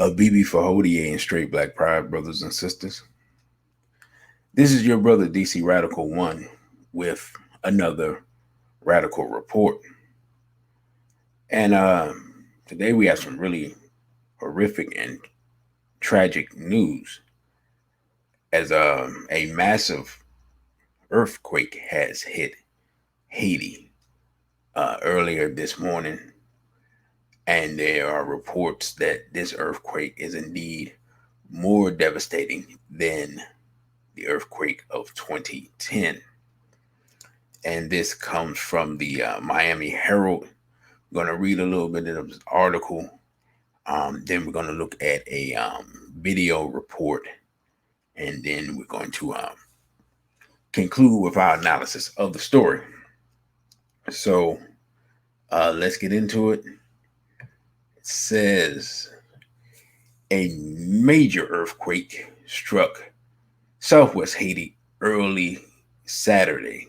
A BB for Hodier and straight black pride, brothers and sisters. This is your brother DC Radical One with another radical report. And today we have some really horrific and tragic news as a massive earthquake has hit Haiti earlier this morning. And there are reports that this earthquake is indeed more devastating than the earthquake of 2010. And this comes from the Miami Herald. We're going to read a little bit of this article. Then we're going to look at a video report. And then we're going to conclude with our analysis of the story. So let's get into it. It says a major earthquake struck southwest Haiti early Saturday,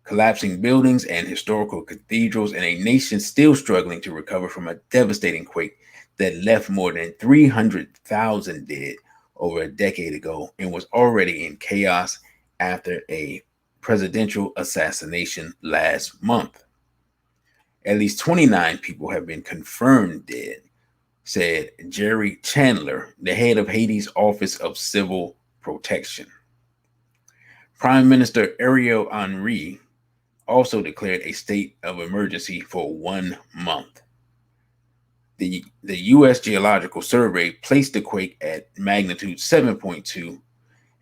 collapsing buildings and historical cathedrals in a nation still struggling to recover from a devastating quake that left more than 300,000 dead over a decade ago and was already in chaos after a presidential assassination last month. At least 29 people have been confirmed dead, said Jerry Chandler, the head of Haiti's Office of Civil Protection. Prime Minister Ariel Henry also declared a state of emergency for 1 month. The U.S. Geological Survey placed the quake at magnitude 7.2,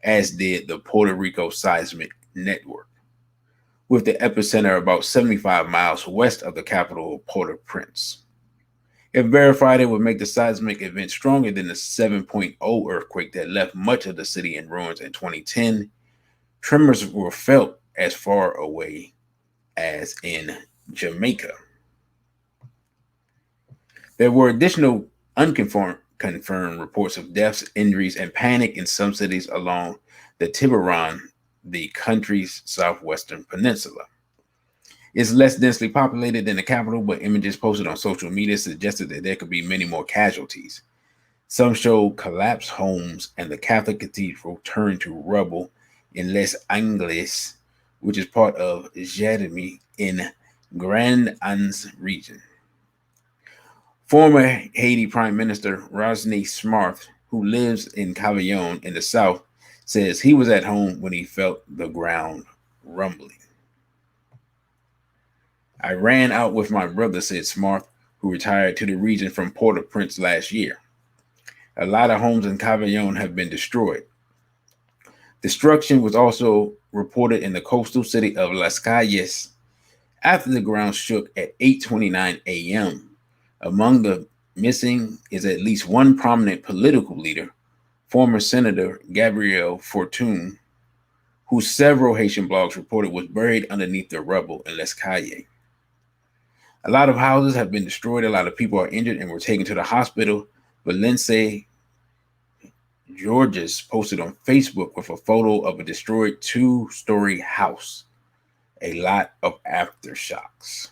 as did the Puerto Rico Seismic Network, with the epicenter about 75 miles west of the capital of Port-au-Prince. If verified, it would make the seismic event stronger than the 7.0 earthquake that left much of the city in ruins in 2010. Tremors were felt as far away as in Jamaica. There were additional unconfirmed reports of deaths, injuries, and panic in some cities along the Tiburon, the country's southwestern peninsula. It's less densely populated than the capital, but images posted on social media suggested that there could be many more casualties. Some showed collapsed homes and the Catholic cathedral turned to rubble in Les Anglais, which is part of Jérémy in Grand Anse region. Former Haiti Prime Minister Rosny Smart, who lives in Cavaillon in the south, says he was at home when he felt the ground rumbling. I ran out with my brother, said Smart, who retired to the region from Port-au-Prince last year. A lot of homes in Cavaillon have been destroyed. Destruction was also reported in the coastal city of Las Calles after the ground shook at 8:29 a.m. Among the missing is at least one prominent political leader, former Senator Gabriel Fortune, who several Haitian blogs reported was buried underneath the rubble in Les Calles. A lot of houses have been destroyed. A lot of people are injured and were taken to the hospital. Valencia Georges posted on Facebook with a photo of a destroyed 2-story house. A lot of aftershocks.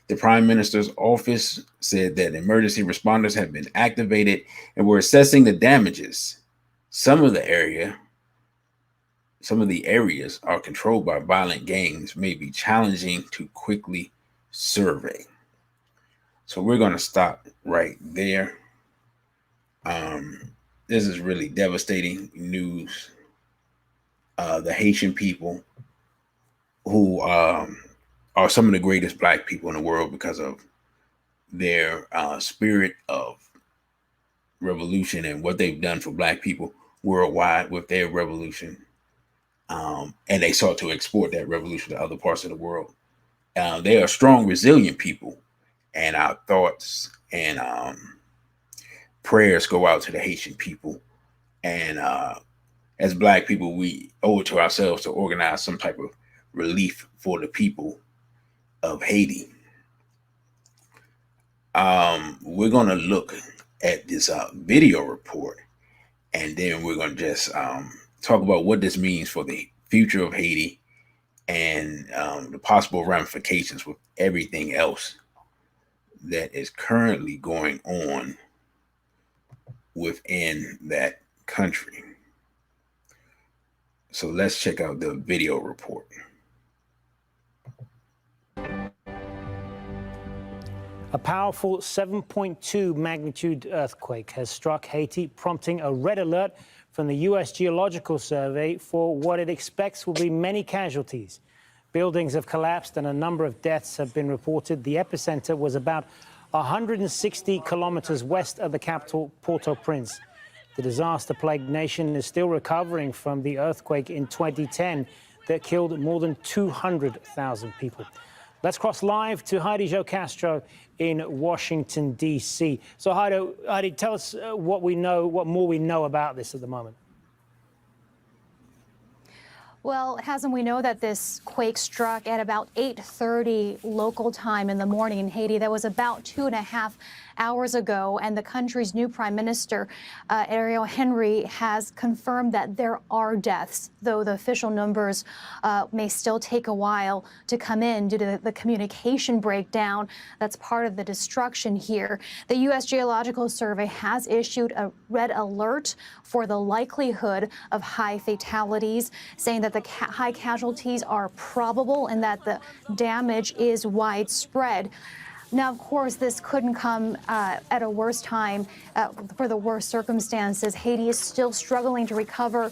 The Prime Minister's office said that emergency responders have been activated and were assessing the damages. Some of the areas are controlled by violent gangs, may be challenging to quickly survey. So we're going to stop right there. This is really devastating news. The Haitian people, who are some of the greatest black people in the world because of their spirit of revolution and what they've done for black people worldwide with their revolution. And they sought to export that revolution to other parts of the world. They are strong, resilient people, and our thoughts and prayers go out to the Haitian people. And as black people, we owe it to ourselves to organize some type of relief for the people of Haiti. We're going to look at this video report, and then we're going to just talk about what this means for the future of Haiti and the possible ramifications with everything else that is currently going on within that country. So let's check out the video report. A powerful 7.2 magnitude earthquake has struck Haiti, prompting a red alert from the U.S. Geological Survey for what it expects will be many casualties. Buildings have collapsed and a number of deaths have been reported. The epicenter was about 160 kilometers west of the capital, Port-au-Prince. The disaster-plagued nation is still recovering from the earthquake in 2010 that killed more than 200,000 people. Let's cross live to Heidi Jo Castro in Washington, D.C. So, Heidi, tell us what more we know about this at the moment. Well, Hassan, we know that this quake struck at about 8:30 local time in the morning in Haiti. That was about 2.5 hours ago, and the country's new prime minister, Ariel Henry, has confirmed that there are deaths, though the official numbers may still take a while to come in due to the communication breakdown that's part of the destruction here. The U.S. Geological Survey has issued a red alert for the likelihood of high fatalities, saying that the high casualties are probable and that the damage is widespread. Now, of course, this couldn't come at a worse time for the worst circumstances. Haiti is still struggling to recover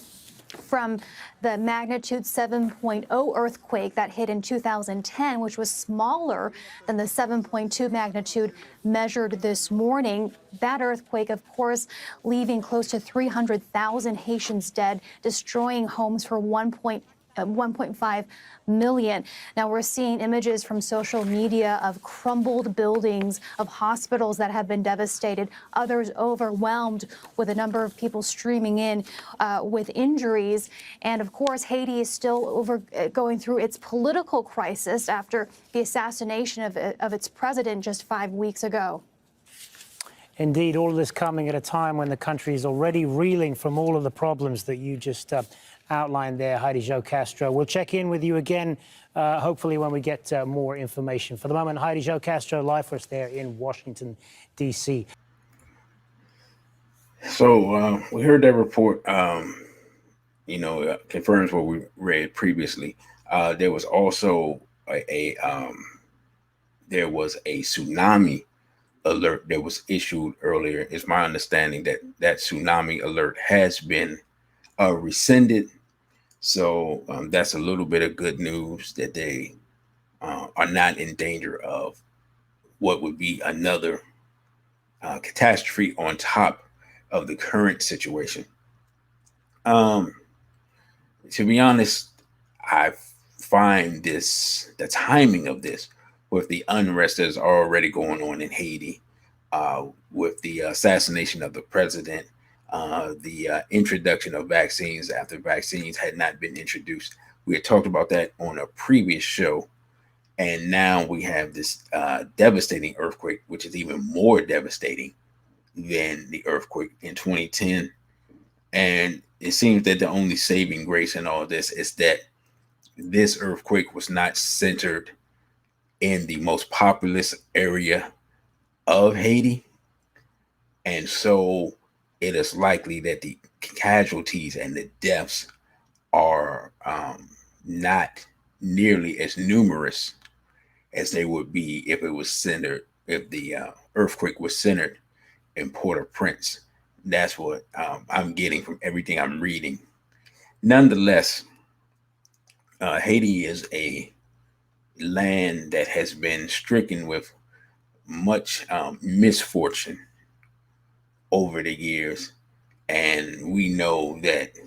from the magnitude 7.0 earthquake that hit in 2010, which was smaller than the 7.2 magnitude measured this morning. That earthquake, of course, leaving close to 300,000 Haitians dead, destroying homes for 1.5 million. Now we're seeing images from social media of crumbled buildings, of hospitals that have been devastated, others overwhelmed with a number of people streaming in with injuries. And of course, Haiti is still going through its political crisis after the assassination of its president just 5 weeks ago. Indeed, all of this coming at a time when the country is already reeling from all of the problems that you just outlined there, Heidi Jo Castro. We'll check in with you again, hopefully when we get more information. For the moment, Heidi Jo Castro live for us there in Washington, D.C. So we heard that report, confirms what we read previously. There was also there was a tsunami alert that was issued earlier. It's my understanding that that tsunami alert has been rescinded. So that's a little bit of good news that they are not in danger of what would be another catastrophe on top of the current situation. To be honest, I find the timing of this with the unrest that's already going on in Haiti, with the assassination of the president, the introduction of vaccines after vaccines had not been introduced. We had talked about that on a previous show. And now we have this devastating earthquake, which is even more devastating than the earthquake in 2010. And it seems that the only saving grace in all this is that this earthquake was not centered in the most populous area of Haiti. And so it is likely that the casualties and the deaths are not nearly as numerous as they would be if the earthquake was centered in Port-au-Prince. That's what I'm getting from everything I'm reading. Nonetheless, Haiti is a land that has been stricken with much misfortune over the years. And we know that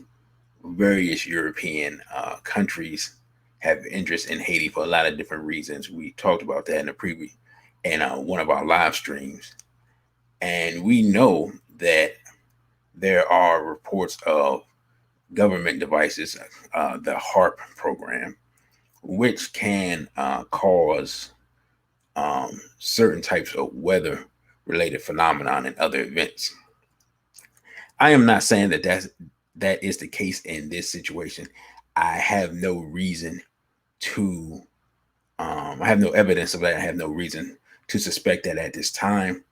various European countries have interest in Haiti for a lot of different reasons. We talked about that in the previous, in one of our live streams. And we know that there are reports of government devices, the HARP program, which can cause certain types of weather related phenomenon and other events. I am not saying that that is the case in this situation. I have no reason to I have no evidence of that. I have no reason to suspect that at this time,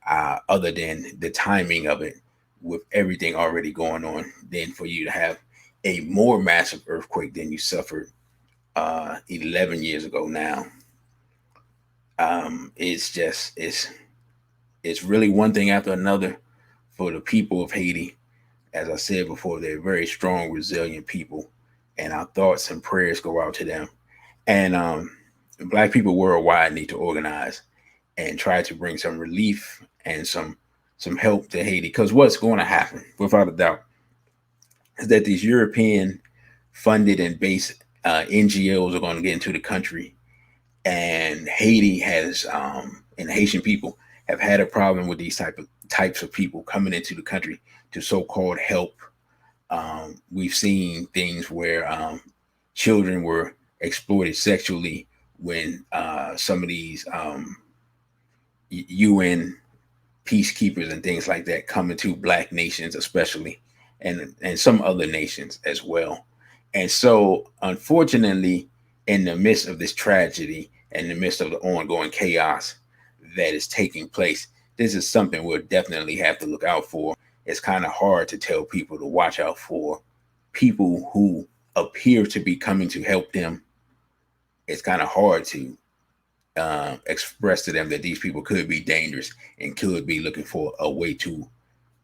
other than the timing of it with everything already going on than for you to have a more massive earthquake than you suffered 11 years ago now. It's just it's really one thing after another for the people of Haiti. As I said before, they're very strong, resilient people, and our thoughts and prayers go out to them. And Black people worldwide need to organize and try to bring some relief and some help to Haiti. Because what's going to happen, without a doubt, is that these European funded and based NGOs are going to get into the country, and Haiti has and Haitian people have had a problem with these types of people coming into the country to so-called help. We've seen things where children were exploited sexually when some of these UN peacekeepers and things like that come into Black nations, especially, and some other nations as well. And so, unfortunately, in the midst of this tragedy, in the midst of the ongoing chaos that is taking place, this is something we'll definitely have to look out for. It's kind of hard to tell people to watch out for people who appear to be coming to help them. It's kind of hard to express to them that these people could be dangerous and could be looking for a way to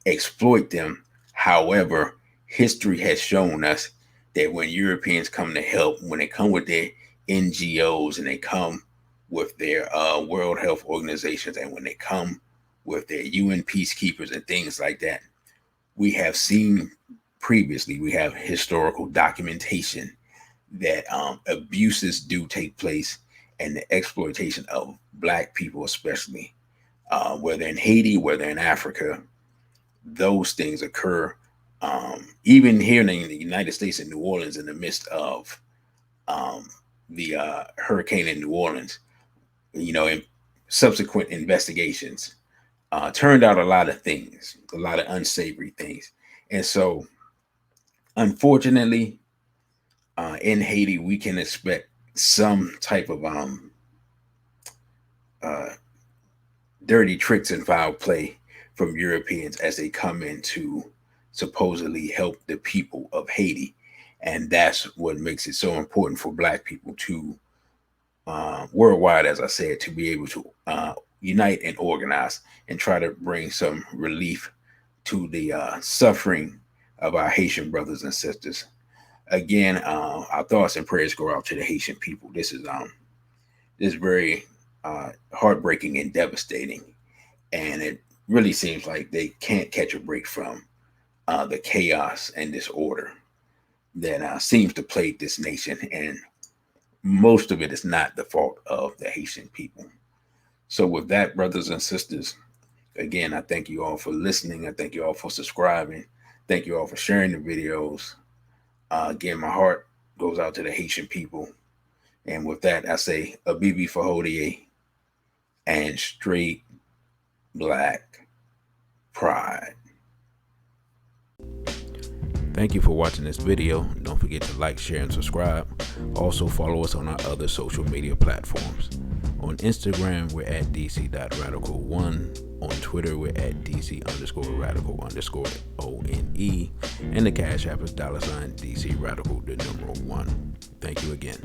exploit them. However, history has shown us that when Europeans come to help, when they come with their NGOs and they come with their World Health Organizations, and when they come with their UN peacekeepers and things like that, we have seen previously, we have historical documentation that abuses do take place, and the exploitation of Black people, especially, whether in Haiti, whether in Africa, those things occur. Even here in the United States, in New Orleans, in the midst of the hurricane in New Orleans, in subsequent investigations, turned out a lot of things, a lot of unsavory things. And so, unfortunately, in Haiti, we can expect some type of dirty tricks and foul play from Europeans as they come in to supposedly help the people of Haiti. And that's what makes it so important for Black people to worldwide, as I said, to be able to unite and organize and try to bring some relief to the suffering of our Haitian brothers and sisters. Again, our thoughts and prayers go out to the Haitian people. This is very heartbreaking and devastating, and it really seems like they can't catch a break from the chaos and disorder that seems to plague this nation, and most of it is not the fault of the Haitian people. So with that, brothers and sisters, again, I thank you all for listening. I thank you all for subscribing. Thank you all for sharing the videos. Again, my heart goes out to the Haitian people. And with that, I say Abibi for Hodie and straight Black pride. Thank you for watching this video. Don't forget to like, share, and subscribe. Also follow us on our other social media platforms. On Instagram, we're at dc.radical1. On Twitter, we're at dc_radical_ONE. And the Cash App is $DC Radical, the numeral 1. Thank you again.